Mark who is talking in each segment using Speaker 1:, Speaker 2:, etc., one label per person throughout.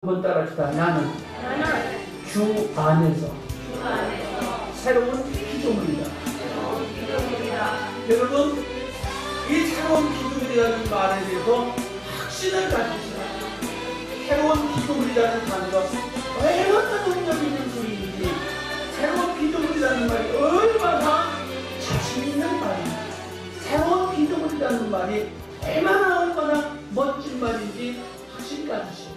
Speaker 1: 한번 따라합시다. 나는 주 안에서 새로운 피조물이다. 여러분, 이 새로운 피조물이라는 말에 대해서 확신을 가지시라. 새로운 피조물이라는 단어가 얼마나 능력 있는 소리인지, 새로운 피조물이라는 말이 얼마나 자신 있는 말인지, 새로운 피조물이라는 말이 얼마나 멋진 말인지 확신 가지시라.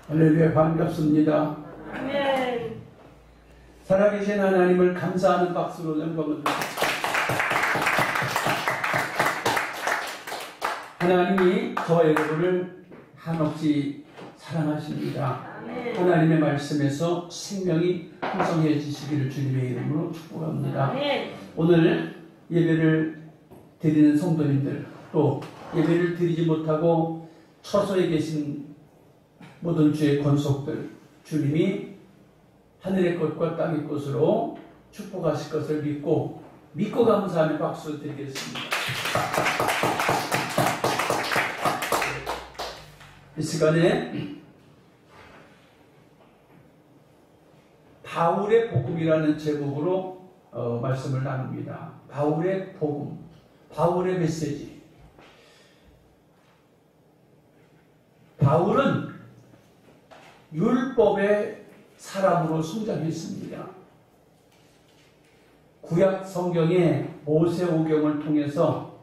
Speaker 1: 할렐루야, 반갑습니다.
Speaker 2: 아멘.
Speaker 1: 살아계신 하나님을 감사하는 박수로 영광을 드립니다. 하나님이 저와 여러분을 한없이 사랑하십니다.
Speaker 2: 아멘.
Speaker 1: 하나님의 말씀에서 생명이 풍성해지시기를 주님의 이름으로 축복합니다.
Speaker 2: 아멘.
Speaker 1: 오늘 예배를 드리는 성도님들, 또 예배를 드리지 못하고 처소에 계신 모든 주의 권속들, 주님이 하늘의 것과 땅의 것으로 축복하실 것을 믿고 감사하며 박수 드리겠습니다. 이 시간에 바울의 복음이라는 제목으로 말씀을 나눕니다. 바울의 복음, 바울의 메시지. 바울은 율법의 사람으로 성장했습니다. 구약 성경의 모세오경을 통해서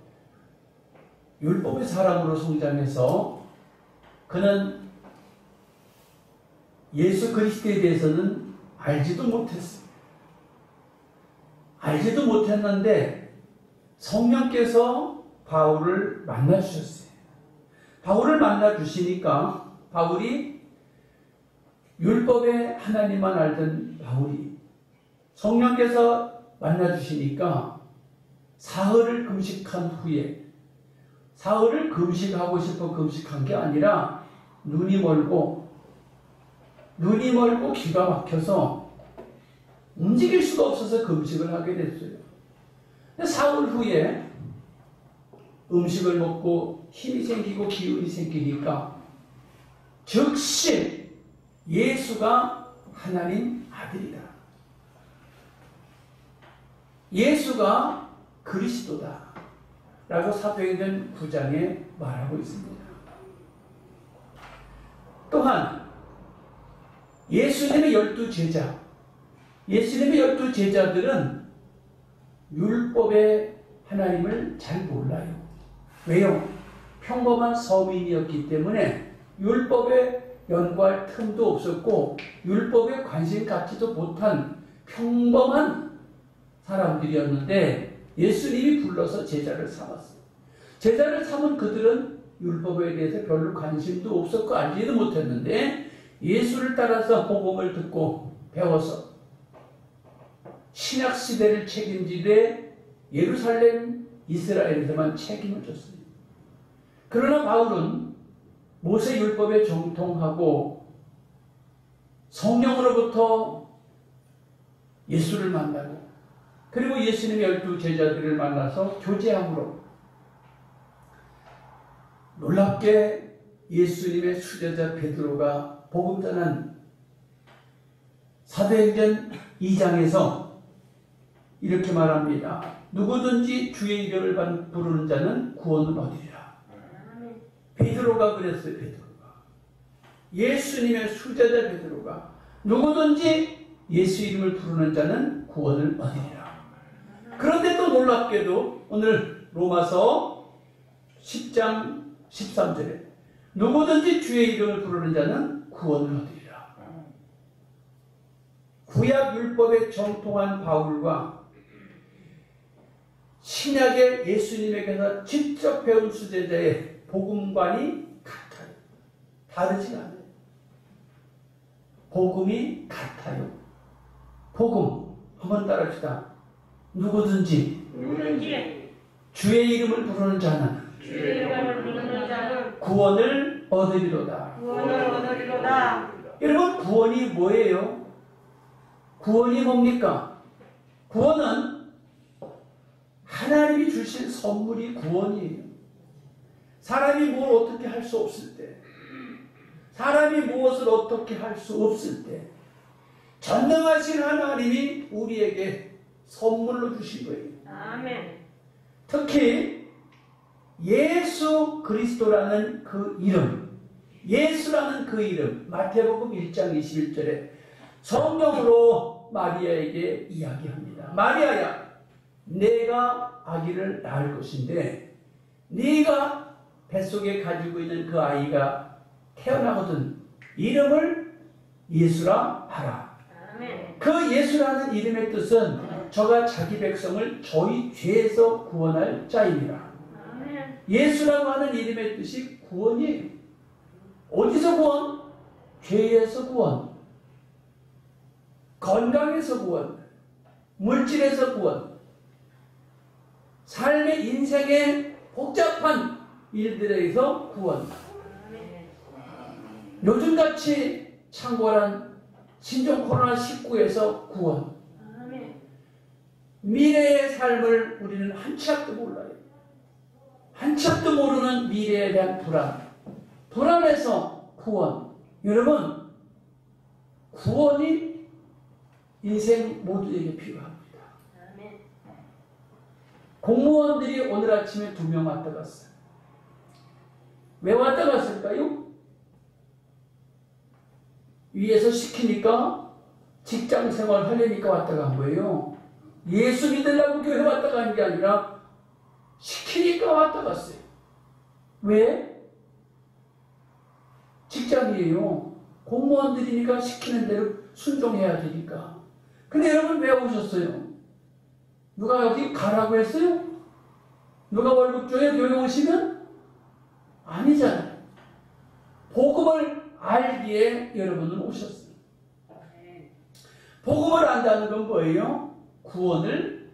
Speaker 1: 율법의 사람으로 성장해서 그는 예수 그리스도에 대해서는 알지도 못했습니다. 알지도 못했는데 성령께서 바울을 만나주셨어요. 바울을 만나주시니까 바울이 율법의 하나님만 알던 바울이 성령께서 만나주시니까 사흘을 금식한 후에, 사흘을 금식하고 싶어 금식한 게 아니라 눈이 멀고 기가 막혀서 움직일 수가 없어서 금식을 하게 됐어요. 근데 사흘 후에 음식을 먹고 힘이 생기고 기운이 생기니까 즉시 예수가 하나님 아들이다. 예수가 그리스도다. 라고 사도행전 9장에 말하고 있습니다. 또한 예수님의 12제자, 예수님의 12제자들은 율법의 하나님을 잘 몰라요. 왜요? 평범한 서민이었기 때문에 율법에 연구할 틈도 없었고 율법에 관심 갖지도 못한 평범한 사람들이었는데 예수님이 불러서 제자를 삼았어요. 제자를 삼은 그들은 율법에 대해서 별로 관심도 없었고 알지도 못했는데 예수를 따라서 복음을 듣고 배워서 신약시대를 책임지되 예루살렘 이스라엘에서만 책임을 졌습니다. 그러나 바울은 모세 율법에 정통하고 성령으로부터 예수를 만나고 그리고 예수님의 12제자들을 만나서 교제함으로 놀랍게 예수님의 수제자 베드로가 복음 전한 사도행전 2장에서 이렇게 말합니다. 누구든지 주의 이름을 부르는 자는 구원을 얻으리라. 베드로가 그랬어요. 베드로가 예수님의 수제자 베드로가 누구든지 예수 이름을 부르는 자는 구원을 얻으리라. 그런데 또 놀랍게도 오늘 로마서 10장 13절에 누구든지 주의 이름을 부르는 자는 구원을 얻으리라. 구약 율법에 정통한 바울과 신약의 예수님에게서 직접 배운 수제자의 복음관이 같아요. 다르지 않아요. 복음이 같아요. 복음 한번 따라합시다. 누구든지 주의 이름을 부르는 자는 구원을 얻으리로다.
Speaker 2: 구원을 얻으리로다.
Speaker 1: 여러분, 구원이 뭐예요? 구원이 뭡니까? 구원은 하나님이 주신 선물이 구원이에요. 사람이 뭘 어떻게 할 수 없을 때, 사람이 무엇을 어떻게 할 수 없을 때, 전능하신 하나님이 우리에게 선물로 주신 거예요.
Speaker 2: 아멘.
Speaker 1: 특히 예수 그리스도라는 그 이름, 예수라는 그 이름, 마태복음 1장 21절에 성경으로 마리아에게 이야기합니다. 마리아야, 내가 아기를 낳을 것인데 네가 뱃속에 가지고 있는 그 아이가 태어나거든 이름을 예수라 하라.
Speaker 2: 아멘.
Speaker 1: 그 예수라는 이름의 뜻은 저가 자기 백성을 저희 죄에서 구원할 자입니다.
Speaker 2: 아멘.
Speaker 1: 예수라고 하는 이름의 뜻이 구원이에요. 어디서 구원? 죄에서 구원, 건강에서 구원, 물질에서 구원, 삶의 인생의 복잡한 일들에서 구원. 요즘같이 창궐한 신종 코로나19에서 구원. 미래의 삶을 우리는 한 치 앞도 몰라요. 한 치 앞도 모르는 미래에 대한 불안. 불안에서 구원. 여러분, 구원이 인생 모두에게 필요합니다. 공무원들이 오늘 아침에 2명 왔다 갔어요. 왜 왔다 갔을까요? 위에서 시키니까 직장 생활 하려니까 왔다 간 거예요. 예수 믿으려고 교회 왔다 간 게 아니라 시키니까 왔다 갔어요. 왜? 직장이에요. 공무원들이니까 시키는 대로 순종해야 되니까. 근데 여러분 왜 오셨어요? 누가 여기 가라고 했어요? 누가 월급 줘요? 여기 오시면? 아니잖아요. 복음을 알기에 여러분은 오셨어요. 복음을 안다는 건 뭐예요? 구원을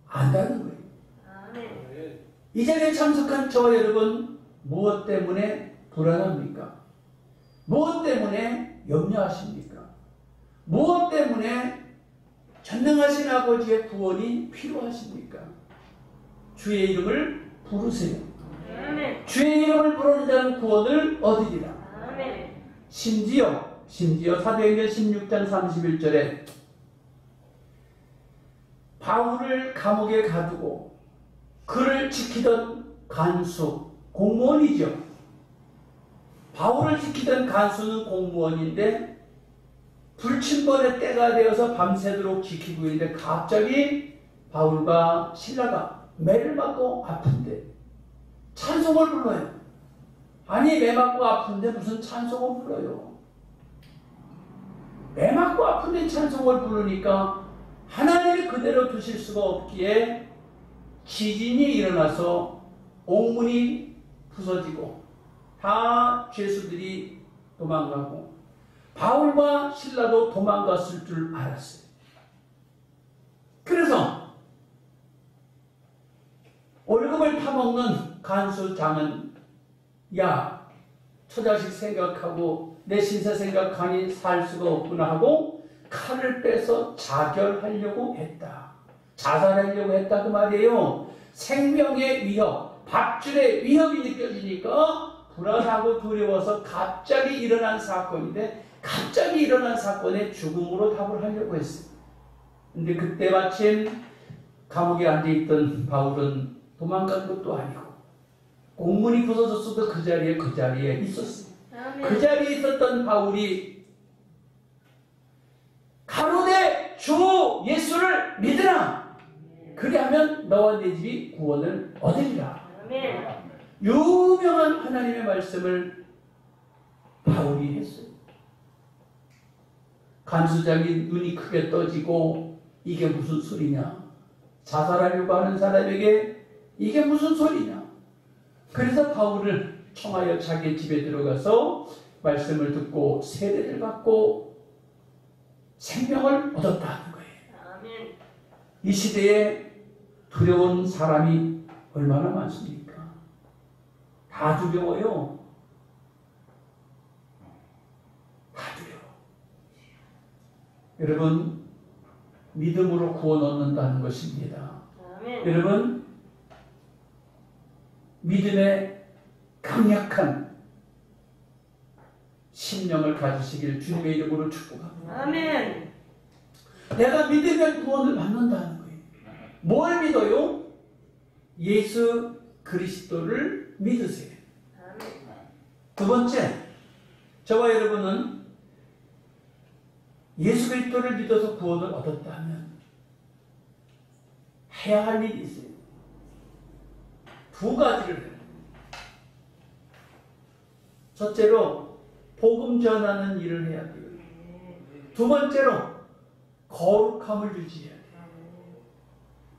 Speaker 1: 안다는 거예요. 이 자리에 참석한 저 여러분, 무엇 때문에 불안합니까? 무엇 때문에 염려하십니까? 무엇 때문에 전능하신 아버지의 구원이 필요하십니까? 주의 이름을 부르세요. 주의 이름을 부르는 자는 구원을 얻으리라. 심지어 사도행전 16장 31절에 바울을 감옥에 가두고 그를 지키던 간수, 공무원이죠. 바울을 지키던 간수는 공무원인데 불침번의 때가 되어서 밤새도록 지키고 있는데 갑자기 바울과 신라가 매를 맞고 아픈데 찬송을 불러요. 아니, 매 맞고 아픈데 무슨 찬송을 불러요? 매 맞고 아픈데 찬송을 부르니까 하나님이 그대로 두실 수가 없기에 지진이 일어나서 옥문이 부서지고 다 죄수들이 도망가고 바울과 신라도 도망갔을 줄 알았어요. 그래서 월급을 타먹는 간수장은 야, 처자식 생각하고 내 신세 생각하니 살 수가 없구나 하고 칼을 빼서 자결하려고 했다. 자살하려고 했다 그 말이에요. 생명의 위협, 밥줄의 위협이 느껴지니까 불안하고 두려워서 갑자기 일어난 사건인데 갑자기 일어난 사건에 죽음으로 답을 하려고 했어요. 근데 그때 마침 감옥에 앉아있던 바울은 도망간 것도 아니고 공문이 부서졌어도 그 자리에 있었어요. 그 자리에 있었던 바울이 가로되 주 예수를 믿으라. 그리하면 너와 내 집이 구원을 얻으리라. 유명한 하나님의 말씀을 바울이 했어요. 간수장이 눈이 크게 떠지고 이게 무슨 소리냐? 자살하려고 하는 사람에게 이게 무슨 소리냐? 그래서 바울을 청하여 자기 집에 들어가서 말씀을 듣고 세례를 받고 생명을 얻었다는 거예요. 이 시대에 두려운 사람이 얼마나 많습니까? 다 두려워요. 여러분, 믿음으로 구원 얻는다는 것입니다.
Speaker 2: 아멘.
Speaker 1: 여러분, 믿음의 강력한 심령을 가지시길 주님의 이름으로 축복합니다.
Speaker 2: 아멘.
Speaker 1: 내가 믿으면 구원을 받는다는 거예요. 뭘 믿어요? 예수 그리스도를 믿으세요.
Speaker 2: 아멘.
Speaker 1: 두 번째, 저와 여러분은 예수 그리스도를 믿어서 구원을 얻었다면 해야 할 일이 있어요. 두 가지를 해요. 첫째로 복음 전하는 일을 해야 돼요. 두 번째로 거룩함을 유지해야 돼요.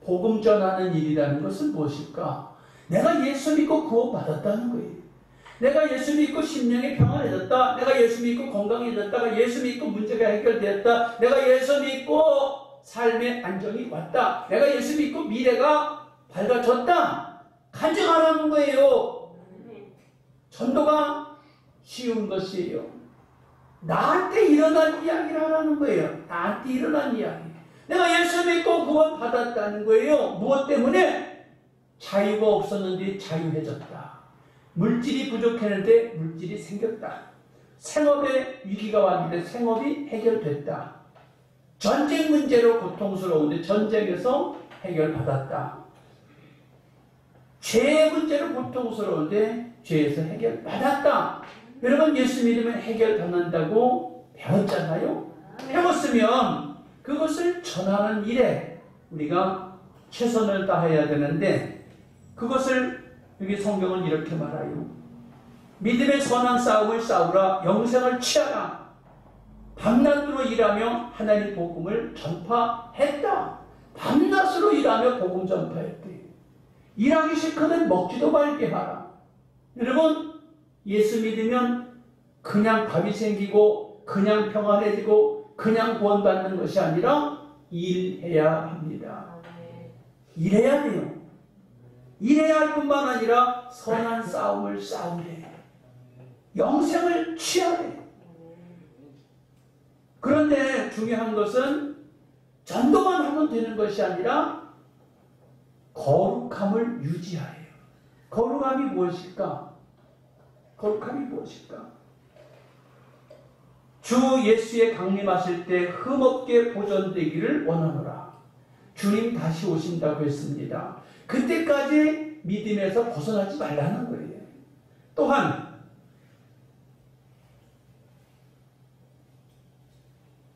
Speaker 1: 복음 전하는 일이라는 것은 무엇일까? 내가 예수 믿고 구원받았다는 거예요. 내가 예수 믿고 심령이 평안해졌다. 내가 예수 믿고 건강해졌다. 예수 믿고 문제가 해결되었다. 내가 예수 믿고 삶의 안정이 왔다. 내가 예수 믿고 미래가 밝아졌다. 간증하라는 거예요. 전도가 쉬운 것이에요. 나한테 일어난 이야기를 하라는 거예요. 나한테 일어난 이야기. 내가 예수 믿고 구원 받았다는 거예요. 무엇 때문에? 자유가 없었는데 자유해졌다. 물질이 부족했는데 물질이 생겼다. 생업에 위기가 왔는데 생업이 해결됐다. 전쟁 문제로 고통스러운데 전쟁에서 해결받았다. 죄의 문제로 고통스러운데 죄에서 해결받았다. 여러분, 예수 믿으면 해결받는다고 배웠잖아요. 배웠으면 그것을 전하는 일에 우리가 최선을 다해야 되는데, 그것을 여기 성경은 이렇게 말해요. 믿음의 선한 싸움을 싸우라. 영생을 취하라. 밤낮으로 일하며 하나님 복음을 전파했다. 밤낮으로 일하며 복음 전파했대. 일하기 싫거든 먹지도 말게 하라. 여러분, 예수 믿으면 그냥 밥이 생기고 그냥 평안해지고 그냥 구원받는 것이 아니라 일해야 합니다. 일해야 돼요. 일해야 할 뿐만 아니라 선한 싸움을 싸우래. 영생을 취하래. 그런데 중요한 것은 전도만 하면 되는 것이 아니라 거룩함을 유지하래요. 거룩함이 무엇일까? 거룩함이 무엇일까? 주 예수의 강림하실 때 흠없게 보존되기를 원하노라. 주님 다시 오신다고 했습니다. 그때까지 믿음에서 벗어나지 말라는 거예요. 또한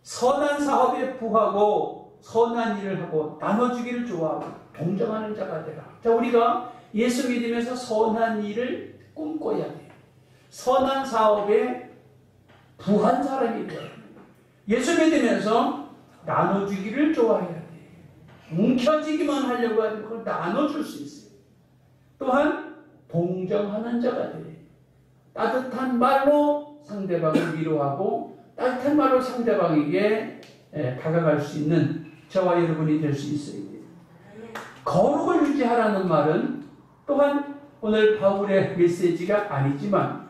Speaker 1: 선한 사업에 부하고 선한 일을 하고 나눠주기를 좋아하고 동정하는 자가 되라. 자, 우리가 예수 믿으면서 선한 일을 꿈꿔야 돼요. 선한 사업에 부한 사람이 돼요. 예수 믿으면서 나눠주기를 좋아해야 돼요. 뭉쳐지기만 하려고 하면 그걸 나눠줄 수 있어요. 또한 동정하는 자가 돼요. 따뜻한 말로 상대방을 위로하고 따뜻한 말로 상대방에게 다가갈 수 있는 저와 여러분이 될 수 있어야 돼요. 거룩을 유지하라는 말은 또한 오늘 바울의 메시지가 아니지만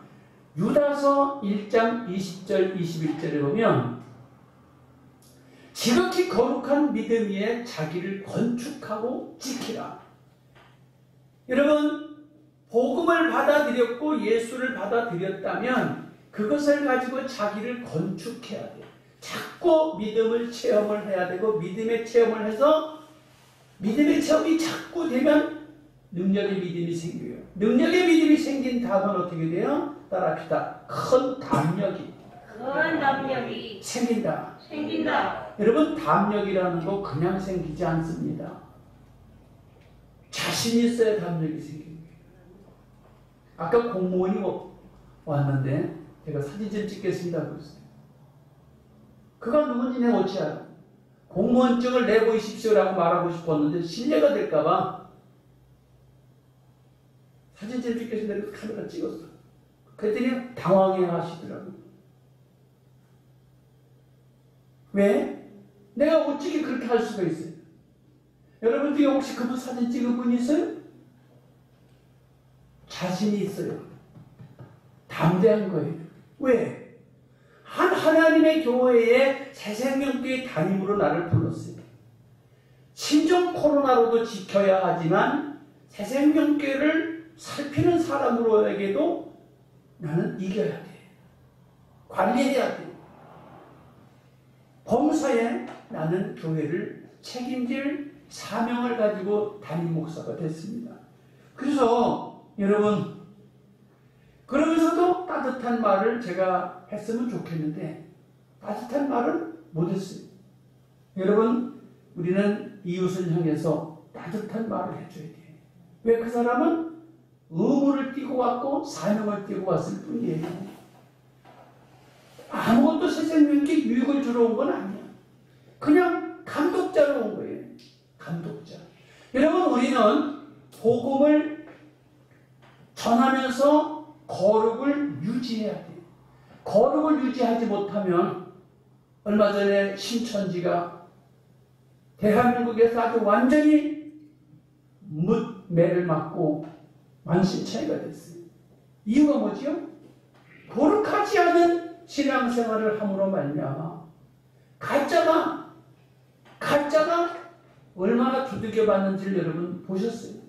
Speaker 1: 유다서 1장 20절 21절에 보면 지극히 거룩한 믿음 위에 자기를 건축하고 지키라. 여러분, 복음을 받아들였고 예수를 받아들였다면 그것을 가지고 자기를 건축해야 돼요. 자꾸 믿음을 체험을 해야 되고 믿음의 체험을 해서 믿음의 체험이 자꾸 되면 능력의 믿음이 생겨요. 능력의 믿음이 생긴 다음은 어떻게 돼요? 따라합시다. 큰 담력이 생긴다. 여러분, 담력이라는 거 그냥 생기지 않습니다. 자신 있어야 담력이 생깁니다. 아까 공무원이 왔는데 제가 사진 좀 찍겠습니다 그랬어요. 그가 누군지 내가 어찌 알아? 공무원증을 내보이십시오라고 말하고 싶었는데 실례가 될까봐 사진 좀 찍겠습니다 그래서 카메라 찍었어. 그랬더니 당황해 하시더라고요. 왜? 내가 어찌게 그렇게 할 수가 있어요? 여러분 중에 혹시 그분 사진 찍은 분 있어요? 자신이 있어요. 담대한 거예요. 왜? 하나님의 교회에 새생명교회 담임으로 나를 불렀어요. 심정 코로나로도 지켜야 하지만 새생명교회를 살피는 사람으로에게도 나는 이겨야 돼. 관리해야 돼. 범사에 나는 교회를 책임질 사명을 가지고 담임 목사가 됐습니다. 그래서 여러분, 그러면서도 따뜻한 말을 제가 했으면 좋겠는데 따뜻한 말을 못했어요. 여러분, 우리는 이웃을 향해서 따뜻한 말을 해줘야 돼요. 왜? 그 사람은 의무를 띠고 왔고 사명을 띠고 왔을 뿐이에요. 아무것도 새생명께 유익을 주러 온 건 아니야. 그냥 감독자로 온 거예요. 감독자. 여러분, 우리는 복음을 전하면서 거룩을 유지해야 돼요. 거룩을 유지하지 못하면 얼마 전에 신천지가 대한민국에서 아주 완전히 매를 맞고 만신창이가 됐어요. 이유가 뭐지요? 거룩하지 않은 신앙생활을 함으로 말미암아 가짜가 얼마나 두들겨 받는지를 여러분 보셨어요?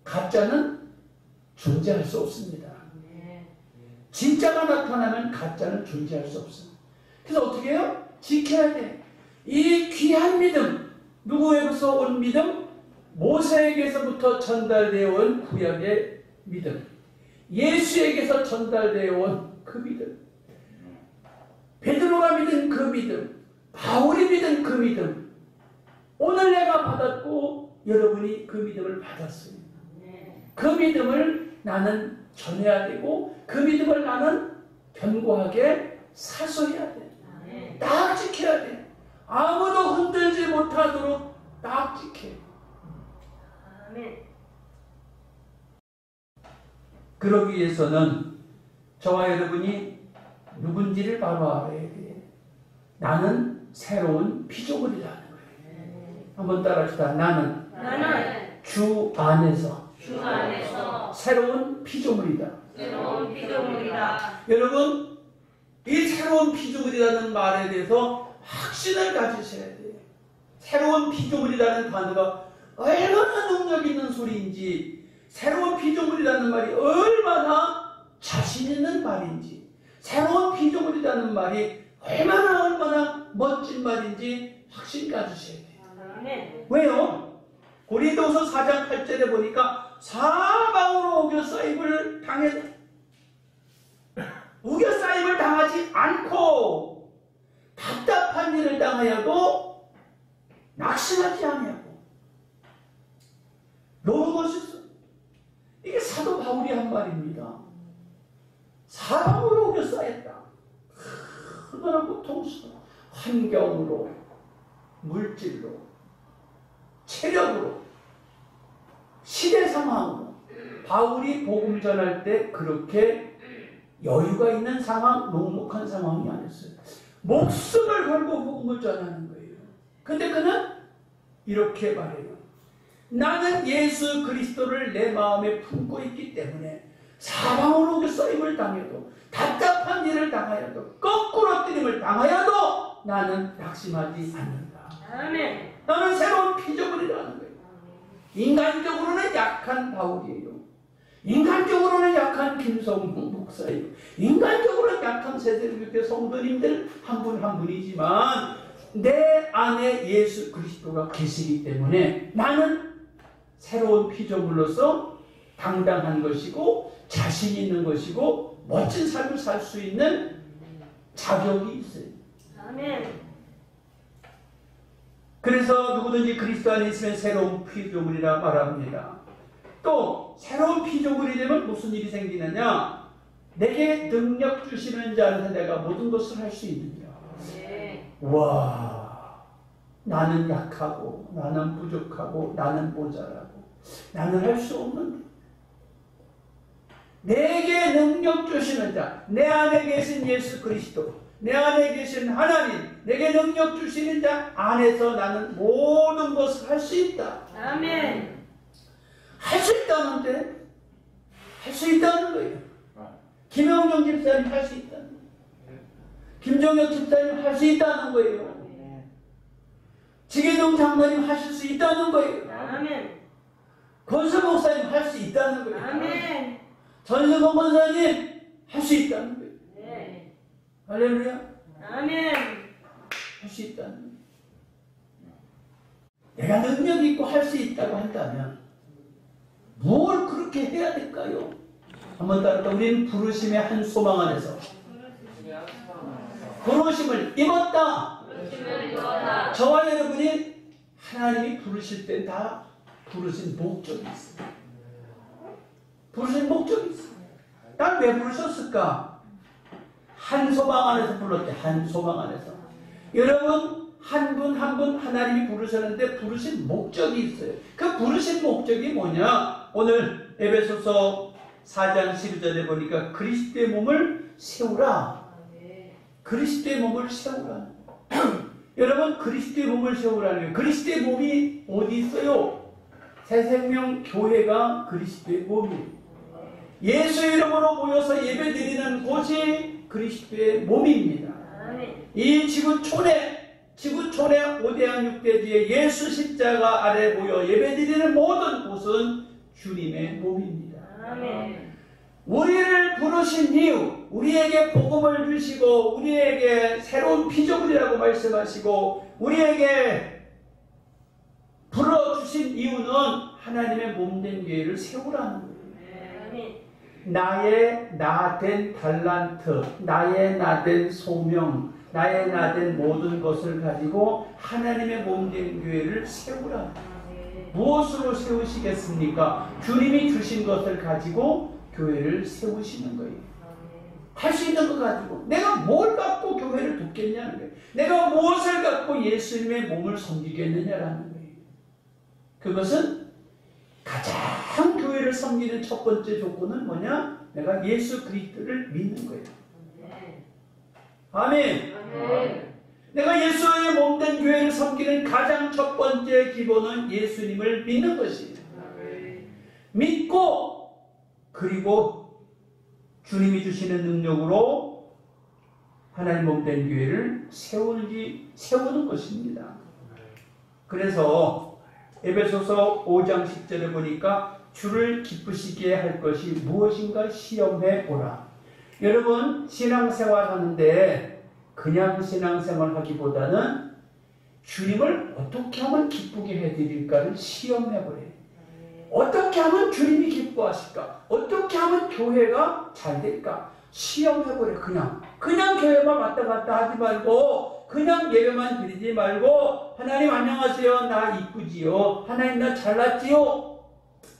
Speaker 1: 가짜는 존재할 수 없습니다. 진짜가 나타나면 가짜는 존재할 수 없습니다. 그래서 어떻게 해요? 지켜야 돼. 이 귀한 믿음, 누구에게서 온 믿음? 모세에게서부터 전달되어 온 구약의 믿음, 예수에게서 전달되어 온 그 믿음, 베드로가 믿은 그 믿음, 바울이 믿은 그 믿음, 오늘 내가 받았고 여러분이 그 믿음을 받았어요. 그 믿음을 나는 전해야 되고 그 믿음을 나는 견고하게 사수해야 돼. 딱 지켜야 돼. 아무도 흔들지 못하도록 딱 지켜. 그러기 위해서는 저와 여러분이 누군지를 바로 알아야 돼. 나는 새로운 피조물이라는 거예요. 한번 따라합시다. 나는 주 안에서 새로운 피조물이다. 여러분, 이 새로운 피조물이라는 말에 대해서 확신을 가지셔야 돼요. 새로운 피조물이라는 단어가 얼마나 능력 있는 소리인지, 새로운 피조물이라는 말이 얼마나 자신 있는 말인지, 새로운 피조물이라는 말이 얼마나 멋진 말인지 확신 가지셔야 돼요. 왜요? 고린도서 4장 8절에 보니까 사방으로 우겨싸임을 당하지 않고 답답한 일을 당하여도 낙심하지 아니하고. 너무 멋있어. 이게 사도 바울이 한 말입니다. 사방으로 우겨싸였다. 얼마나 고통스러워. 환경으로, 물질로, 체력으로, 시대 상황으로. 바울이 복음 전할 때 그렇게 여유가 있는 상황, 녹록한 상황이 아니었어요. 목숨을 걸고 복음을 전하는 거예요. 근데 그는 이렇게 말해요. 나는 예수 그리스도를 내 마음에 품고 있기 때문에 사방으로 쓰임을 당해도, 답답한 일을 당하여도, 거꾸로 뜨림을 당하여도 나는 낙심하지 않는다.
Speaker 2: 아멘.
Speaker 1: 나는 새로운 피조물이라는 거예요. 인간적으로는 약한 바울이에요. 인간적으로는 약한 김성국 목사예요. 인간적으로는 약한 새생명교회 성도님들 한 분 한 분이지만 내 안에 예수 그리스도가 계시기 때문에 나는 새로운 피조물로서 당당한 것이고 자신 있는 것이고 멋진 삶을 살 수 있는 자격이 있어요.
Speaker 2: 아멘.
Speaker 1: 그래서 누구든지 그리스도 안에 있으면 새로운 피조물이라 말합니다. 또 새로운 피조물이 되면 무슨 일이 생기느냐? 내게 능력 주시는 자 안에서 내가 모든 것을 할 수 있느냐? 와, 나는 약하고 나는 부족하고 나는 모자라고 나는 할 수 없는데 내게 능력 주시는 자, 내 안에 계신 예수 그리스도, 내 안에 계신 하나님, 내게 능력 주시는 자 안에서 나는 모든 것을 할 수 있다.
Speaker 2: 아멘.
Speaker 1: 할 수 있다는데, 할 수 있다는 거예요. 김영정 집사님 할 수 있다는 거예요. 김종혁 집사님 할 수 있다는 거예요. 지계동 장로님 하실 수 있다는 거예요.
Speaker 2: 아멘.
Speaker 1: 권수 목사님 할 수 있다는 거예요.
Speaker 2: 아멘.
Speaker 1: 전승건 권사님 할 수 있다는 거예요.
Speaker 2: 네.
Speaker 1: 할렐루야.
Speaker 2: 아멘.
Speaker 1: 할 수 있다는 거예요. 내가 능력 있고 할 수 있다고 한다면 뭘 그렇게 해야 될까요? 한번 따라서 우리는 부르심의 한 소망 안에서 부르심을 입었다. 저와 여러분이 하나님이 부르실 때 다 부르신 목적이 있어요. 부르신 목적이 있어요. 난 왜 부르셨을까? 한 소망 안에서 불렀대. 한 소망 안에서. 여러분 한 분 한 분 하나님이 부르셨는데 부르신 목적이 있어요. 그 부르신 목적이 뭐냐? 오늘 에베소서 4장 12절에 보니까 그리스도의 몸을 세우라. 그리스도의 몸을 세우라. 여러분 그리스도의 몸을 세우라는 거예요. 그리스도의 몸이 어디 있어요? 새생명 교회가 그리스도의 몸이에요. 예수 이름으로 모여서 예배드리는 곳이 그리스도의 몸입니다. 이 지구촌에 5대양 6대지에 예수 십자가 아래 모여 예배드리는 모든 곳은 주님의 몸입니다. 우리를 부르신 이유, 우리에게 복음을 주시고 우리에게 새로운 피조물이라고 말씀하시고 우리에게 불러주신 이유는 하나님의 몸된 교회를 세우라는 거예요. 나의 나된 달란트, 나의 나된 소명, 나의 나된 모든 것을 가지고 하나님의 몸된 교회를 세우라. 무엇으로 세우시겠습니까? 주님이 주신 것을 가지고 교회를 세우시는 거예요. 할 수 있는 것 가지고 내가 뭘 갖고 교회를 돕겠냐는 거예요. 내가 무엇을 갖고 예수님의 몸을 섬기겠느냐라는 거예요. 그것은 가장 교회를 섬기는 첫 번째 조건은 뭐냐? 내가 예수 그리스도를 믿는 거예요. 아멘. 내가 예수의 몸된 교회를 섬기는 가장 첫 번째 기본은 예수님을 믿는 것이에요. 믿고 그리고 주님이 주시는 능력으로 하나님 몸된 교회를 세우는 것입니다. 그래서 에베소서 5장 10절에 보니까 주를 기쁘시게 할 것이 무엇인가 시험해 보라. 여러분 신앙생활 하는데 그냥 신앙생활 하기보다는 주님을 어떻게 하면 기쁘게 해드릴까를 시험해 보래요. 어떻게 하면 주님이 기뻐하실까? 어떻게 하면 교회가 잘 될까? 시험해 보래. 그냥 교회만 왔다 갔다 하지 말고 그냥 예배만 드리지 말고 하나님 안녕하세요. 나 이쁘지요. 하나님 나 잘났지요.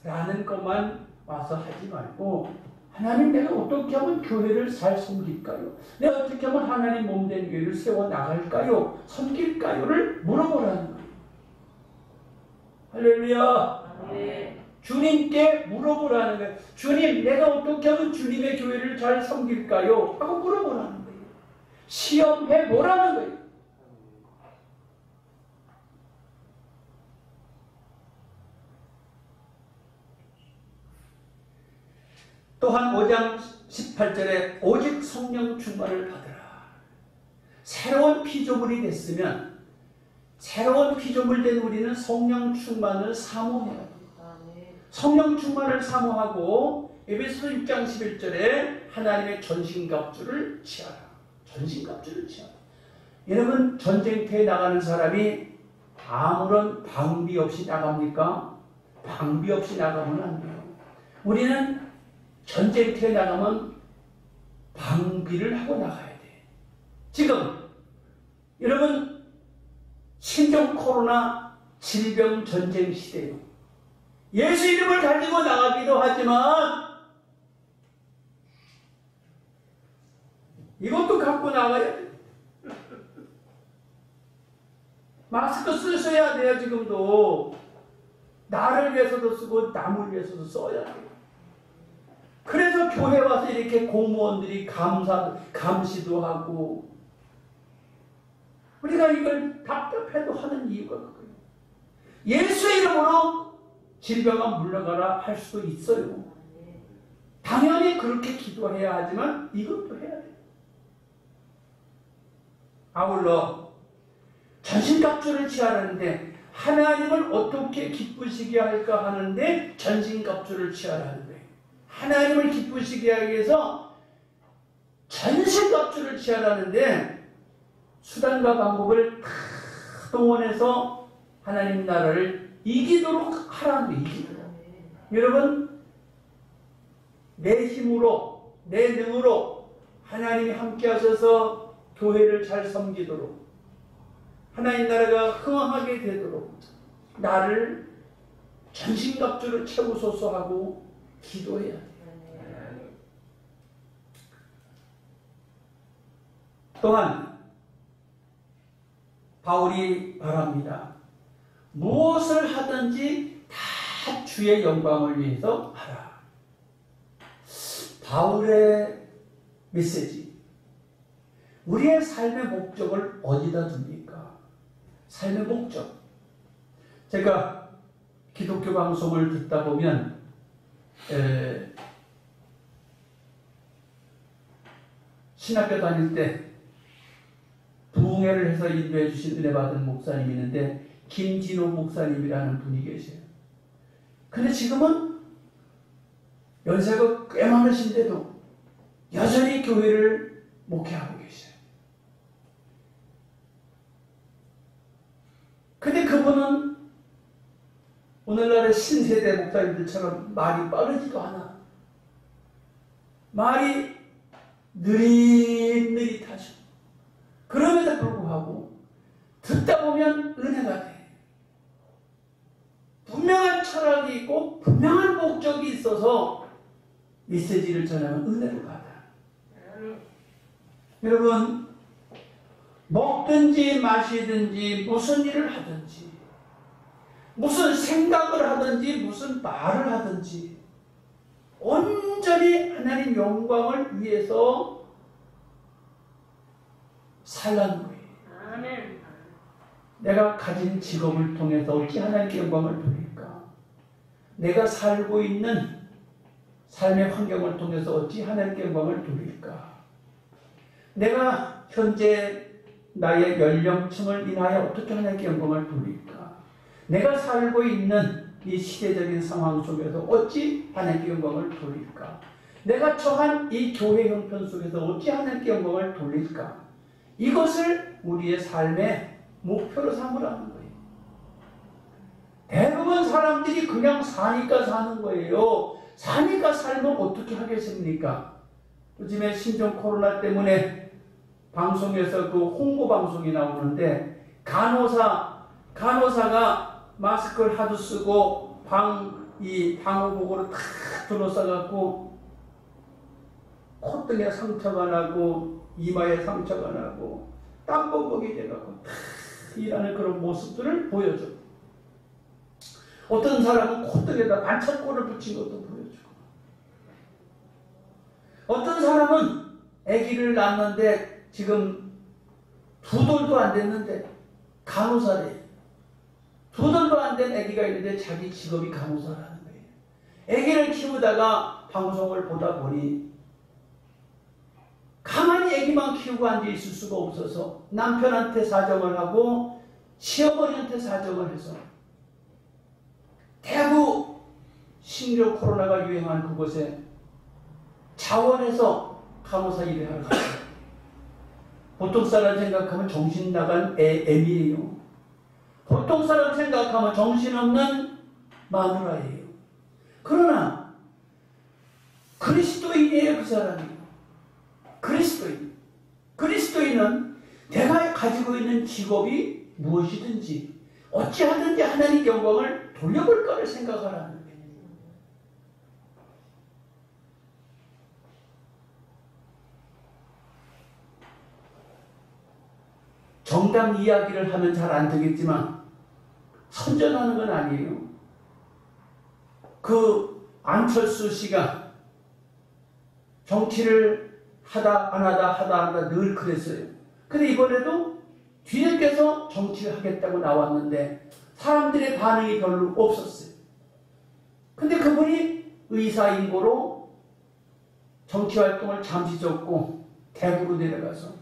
Speaker 1: 라는 것만 와서 하지 말고 하나님 내가 어떻게 하면 교회를 잘 섬길까요? 내가 어떻게 하면 하나님 몸된 교회를 세워나갈까요? 섬길까요?를 물어보라는 거예요. 할렐루야. 주님께 물어보라는 거예요. 주님 내가 어떻게 하면 주님의 교회를 잘 섬길까요? 하고 물어보라는 거예요. 시험해 보라는 거예요. 또한 5장 18절에 오직 성령 충만을 받으라. 새로운 피조물이 됐으면 새로운 피조물 된 우리는 성령 충만을 사모해야 돼요. 성령 충만을 사모하고 에베소서 6장 11절에 하나님의 전신갑주를 취하라. 전신갑주를 취하라. 여러분 전쟁터에 나가는 사람이 아무런 방비 없이 나갑니까? 방비 없이 나가면 안 돼요. 우리는 전쟁터에 나가면 방비를 하고 나가야 돼. 지금 여러분 신종 코로나 질병 전쟁 시대예요. 예수 이름을 가지고 나가기도 하지만 이것도 갖고 나가야 돼. 마스크 쓰셔야 돼요. 지금도 나를 위해서도 쓰고 남을 위해서도 써야 돼요. 그래서 교회 와서 이렇게 공무원들이 감시도 하고 우리가 이걸 답답해도 하는 이유가 그거예요. 예수의 이름으로 질병아 물러가라 할 수도 있어요. 당연히 그렇게 기도해야 하지만 이것도 해야 돼요. 아울러 전신갑주를 취하라는데 하나님을 어떻게 기쁘시게 할까 하는데 전신갑주를 취하라는 거예요. 하나님을 기쁘시게 하기 위해서 전신갑주를 취하라는데 수단과 방법을 다 동원해서 하나님 나라를 이기도록 하라는 거예요. 이기도록. 여러분, 내 힘으로 내 능으로 하나님이 함께 하셔서 교회를 잘 섬기도록 하나님 나라가 흥황하게 되도록 나를 전신갑주를 채우소서 하고 기도해야 돼요. 또한 바울이 말합니다. 무엇을 하든지 다 주의 영광을 위해서 하라. 바울의 메시지. 우리의 삶의 목적을 어디다 둡니까? 삶의 목적. 제가 기독교 방송을 듣다 보면 신학교 다닐 때 부흥회를 해서 인도해 주신 은혜 받은 목사님이 있는데 김진호 목사님이라는 분이 계세요. 근데 지금은 연세가 꽤 많으신데도 여전히 교회를 목회하고 계세요. 근데 그분은 오늘날의 신세대 목사님들처럼 말이 빠르지도 않아. 말이 느릿느릿하죠. 그럼에도 불구하고 듣다 보면 은혜가 돼. 분명한 철학이 있고 분명한 목적이 있어서 메시지를 전하면 은혜를 받아. 여러분, 먹든지 마시든지 무슨 일을 하든지 무슨 생각을 하든지 무슨 말을 하든지 온전히 하나님 영광을 위해서 살라는 거예요.
Speaker 2: 아멘.
Speaker 1: 내가 가진 직업을 통해서 어찌 하나님께 영광을 돌릴까? 내가 살고 있는 삶의 환경을 통해서 어찌 하나님께 영광을 돌릴까? 내가 현재 나의 연령층을 인하여 어떻게 하나님께 영광을 돌릴까? 내가 살고 있는 이 시대적인 상황 속에서 어찌 하나님께 영광을 돌릴까? 내가 처한 이 교회 형편 속에서 어찌 하나님께 영광을 돌릴까? 이것을 우리의 삶의 목표로 삼으라는 거예요. 대부분 사람들이 그냥 사니까 사는 거예요. 사니까 살면 어떻게 하겠습니까? 요즘에 신종 코로나 때문에 방송에서 그 홍보 방송이 나오는데 간호사가 마스크를 하도 쓰고 방호복으로 탁 둘러싸갖고 콧등에 상처가 나고 이마에 상처가 나고 땀범벅이 돼갖고 탁 일하는 그런 모습들을 보여줘. 어떤 사람은 콧등에다 반창고를 붙인 것도 보여주고, 어떤 사람은 아기를 낳았는데 지금 2돌도 안 됐는데 간호사래. 2돌도 안 된 아기가 있는데 자기 직업이 간호사라는 거예요. 아기를 키우다가 방송을 보다 보니 가만히 아기만 키우고 앉아있을 수가 없어서 남편한테 사정을 하고 시어머니한테 사정을 해서 대구 신종 코로나가 유행한 그곳에 자원해서 간호사 일을 하러 갔어요. 보통 사람 생각하면 정신 나간 애미예요. 보통 사람 생각하면 정신없는 마누라예요. 그러나 그리스도인이에요. 그 사람이. 그리스도인은 내가 가지고 있는 직업이 무엇이든지 어찌하든지 하나님 영광을 돌려볼 거를 생각하라는 거예요. 정당 이야기를 하면 잘 안 되겠지만 선전하는 건 아니에요. 그 안철수 씨가 정치를 하다 안 하다 늘 그랬어요. 근데 이번에도 뒤늦게서 정치를 하겠다고 나왔는데 사람들의 반응이 별로 없었어요. 근데 그분이 의사인고로 정치활동을 잠시 접고 대구로 내려가서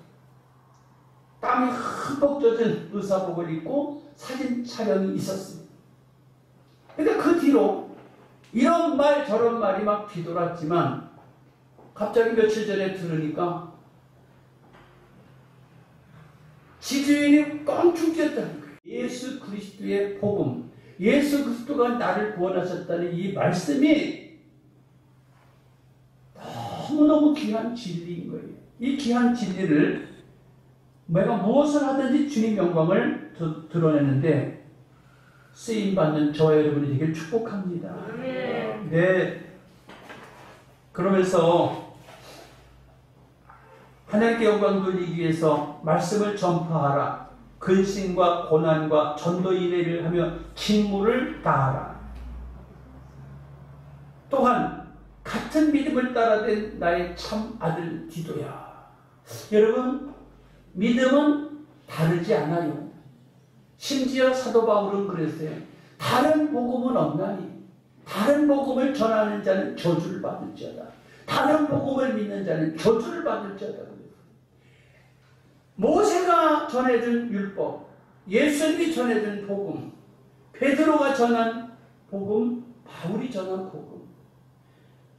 Speaker 1: 땀이 흠뻑 젖은 의사복을 입고 사진 촬영이 있었습니다. 근데 그 뒤로 이런 말 저런 말이 막 뒤돌았지만 갑자기 며칠 전에 들으니까 지주인이 껑충 뛰었다는 거예요. 예수 그리스도의 복음, 예수 그리스도가 나를 구원하셨다는 이 말씀이 너무너무 귀한 진리인 거예요. 이 귀한 진리를 내가 무엇을 하든지 주님 영광을 드러내는데 쓰임받는 저와 여러분이 되길 축복합니다. 네. 그러면서 하나님께 영광 돌리기 위해서 말씀을 전파하라. 근심과 고난과 전도 인내를 하며 직무를 다하라. 또한 같은 믿음을 따라된 나의 참 아들 디도야. 여러분, 믿음은 다르지 않아요. 심지어 사도 바울은 그랬어요. 다른 복음은 없나니 다른 복음을 전하는 자는 저주를 받을지어다. 다른 복음을 믿는 자는 저주를 받을지어다. 모세가 전해준 율법, 예수님이 전해준 복음, 베드로가 전한 복음, 바울이 전한 복음,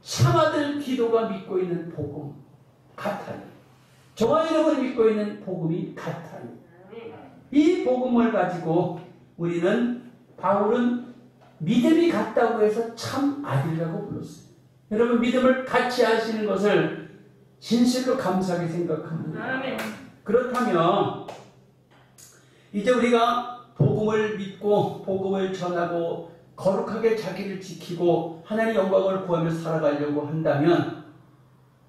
Speaker 1: 참아들 디도가 믿고 있는 복음 같아요. 저와 여러분이 믿고 있는 복음이 같아요. 이 복음을 가지고 우리는 바울은 믿음이 같다고 해서 참 아들이라고 불렀어요. 여러분, 믿음을 같이 하시는 것을 진실로 감사하게 생각합니다.
Speaker 2: 아멘.
Speaker 1: 그렇다면 이제 우리가 복음을 믿고 복음을 전하고 거룩하게 자기를 지키고 하나님의 영광을 구하며 살아가려고 한다면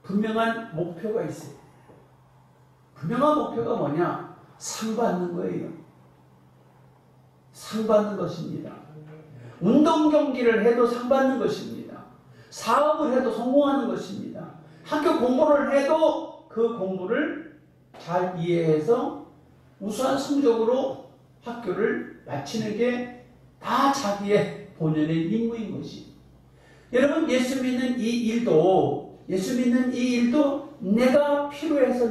Speaker 1: 분명한 목표가 있어요. 분명한 목표가 뭐냐? 상 받는 거예요. 상 받는 것입니다. 운동 경기를 해도 상 받는 것입니다. 사업을 해도 성공하는 것입니다. 학교 공부를 해도 그 공부를 잘 이해해서 우수한 성적으로 학교를 마치는 게 다 자기의 본연의 임무인 것이. 여러분, 예수 믿는 이 일도 내가 필요해서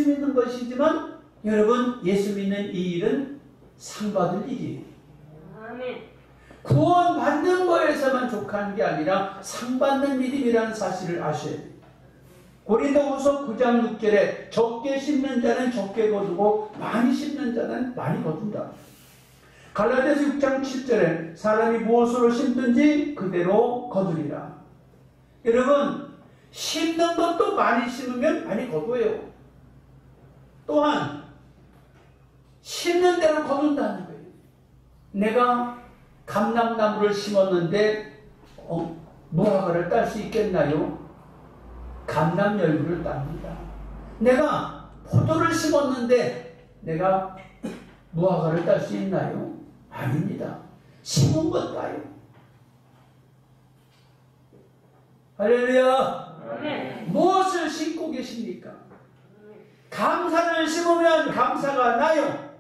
Speaker 1: 믿는 것이지만, 여러분, 예수 믿는 이 일은 상 받을 일이에요.
Speaker 2: 아멘.
Speaker 1: 구원 받는 거에서만 족한 게 아니라 상 받는 믿음이라는 사실을 아셔야 돼요. 고린도후서 9장 6절에 적게 심는 자는 적게 거두고 많이 심는 자는 많이 거둔다. 갈라디아서 6장 7절에 사람이 무엇으로 심든지 그대로 거두리라. 여러분, 심는 것도 많이 심으면 많이 거둬요. 또한 심는 대로 거둔다는 거예요. 내가 감람나무를 심었는데 무화과를 딸 수 있겠나요? 감람열무를 땁니다. 내가 포도를 심었는데 내가 무화과를 딸 수 있나요? 아닙니다. 심은 것 따요. 할렐루야.
Speaker 2: 아멘.
Speaker 1: 무엇을 심고 계십니까? 감사를 심으면 감사가 나요.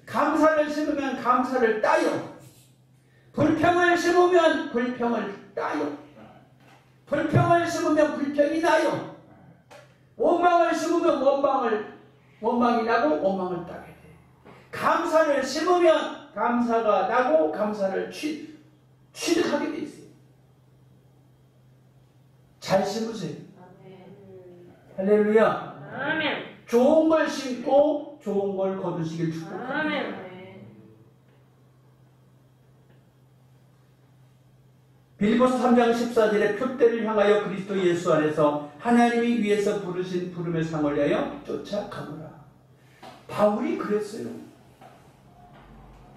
Speaker 1: 감사를 심으면 감사를 따요. 불평을 심으면 불평을 따요. 불평을 심으면 불평이 나요. 원망을 심으면 원망이 나고 원망을 따게 돼요. 감사를 심으면 감사가 나고 감사를 취득하게 돼 있어요. 잘 심으세요. 할렐루야.
Speaker 2: 아멘.
Speaker 1: 좋은 걸 심고 좋은 걸 거두시길 축복합니다.
Speaker 2: 아멘.
Speaker 1: 빌립보서 3장 14절에 표대를 향하여 그리스도 예수 안에서 하나님이 위에서 부르신 부름의 상을 위하여 쫓아가노라. 바울이 그랬어요.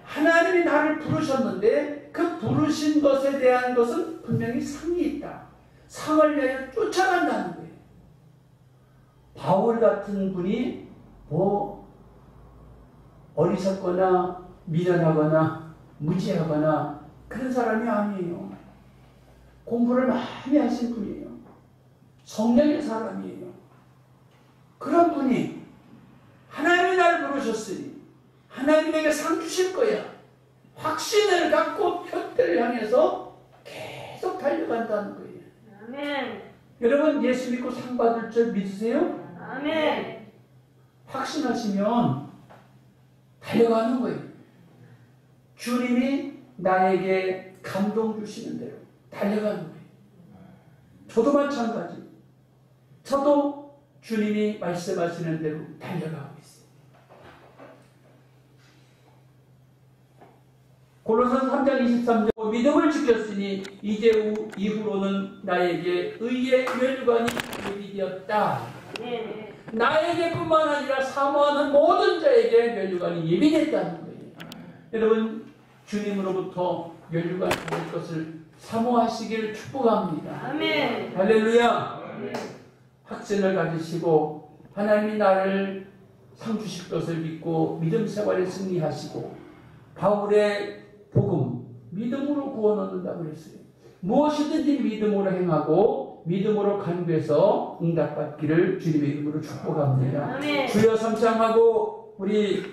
Speaker 1: 하나님이 나를 부르셨는데 그 부르신 것에 대한 것은 분명히 상이 있다. 상을 위하여 쫓아간다는 거예요. 바울 같은 분이 어리석거나 미련하거나 무지하거나 그런 사람이 아니에요. 공부를 많이 하신 분이에요. 성령의 사람이에요. 그런 분이 하나님이 나를 부르셨으니 하나님에게 상 주실 거야. 확신을 갖고 표대를 향해서 계속 달려간다는 거예요.
Speaker 2: 아멘.
Speaker 1: 여러분, 예수 믿고 상 받을 줄 믿으세요?
Speaker 2: 아멘.
Speaker 1: 확신하시면 달려가는 거예요. 주님이 나에게 감동 주시는 대로 달려가는 거예요. 저도 마찬가지. 저도 주님이 말씀하시는 대로 달려가고 있어요. 골로새서 3장 23절 믿음을 지켰으니 이제 이후로는 나에게 의의 면류관이 예비되었다.
Speaker 2: 아멘.
Speaker 1: 나에게뿐만 아니라 사모하는 모든 자에게 면류관이 예비됐다는 거예요. 여러분 주님으로부터 면류관이 될 것을 사모하시기를 축복합니다.
Speaker 2: 아멘.
Speaker 1: 할렐루야.
Speaker 2: 아멘.
Speaker 1: 확신을 가지시고 하나님이 나를 상 주실 것을 믿고 믿음 생활에 승리하시고 바울의 복음 믿음으로 구원 얻는다고 그랬어요. 무엇이든지 믿음으로 행하고 믿음으로 간구해서 응답받기를 주님의 이름으로 축복합니다.
Speaker 2: 아멘.
Speaker 1: 주여 삼창하고 우리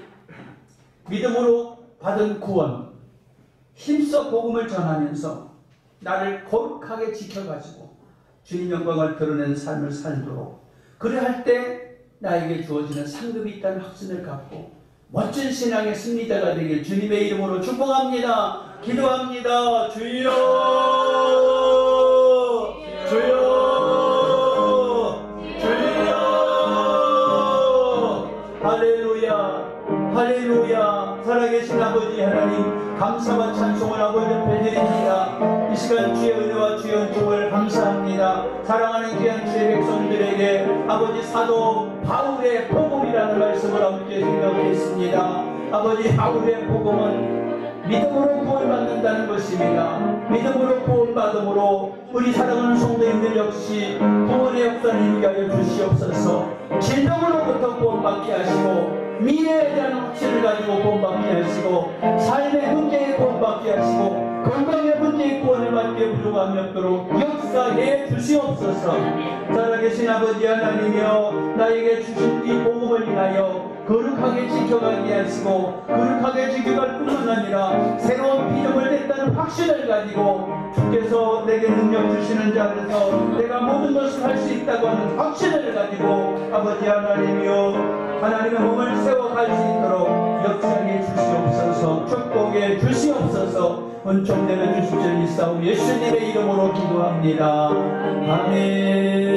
Speaker 1: 믿음으로 받은 구원 힘써 복음을 전하면서 나를 거룩하게 지켜가지고 주님 영광을 드러내는 삶을 살도록 그래 할 때 나에게 주어지는 상급이 있다는 확신을 갖고 멋진 신앙의 승리자가 되길 주님의 이름으로 축복합니다. 기도합니다. 주여 주여 주여 할렐루야 할렐루야. 살아계신 아버지 하나님 감사와 찬송을 아버지 앞에 드립니다. 이 시간 주의 은혜와 주의 은총을 감사합니다. 사랑하는 귀한 주의 백성들에게 아버지 사도 바울의 복음이라는 말씀을 함께 생각했습니다. 아버지 바울의 복음은 믿음으로 구원받는다는 것입니다. 믿음으로 구원받음으로 우리 사랑하는 성도님들 역시 구원의 역사를 이루게 하여 주시옵소서. 질병으로부터 구원받게 하시고 미래에 대한 확신을 가지고 구원받게 하시고 삶의 문제에 구원받게 하시고 건강의 문제에 구원을 받기에 부족함이 없도록 역사해 주시옵소서. 살아계신 아버지 하나님이여 나에게 주신 이 복음을 인하여 거룩하게 지켜가게 하시고 거룩하게 지켜갈 뿐만 아니라 새로운 비전을 냈다는 확신을 가지고 주께서 내게 능력 주시는 자리에서 내가 모든 것을 할 수 있다고 하는 확신을 가지고 아버지 하나님이여 하나님의 몸을 세워갈 수 있도록 역사해 주시옵소서. 축복해 주시옵소서. 은총 내려 주십시오. 이 싸움 예수님의 이름으로 기도합니다. 아멘.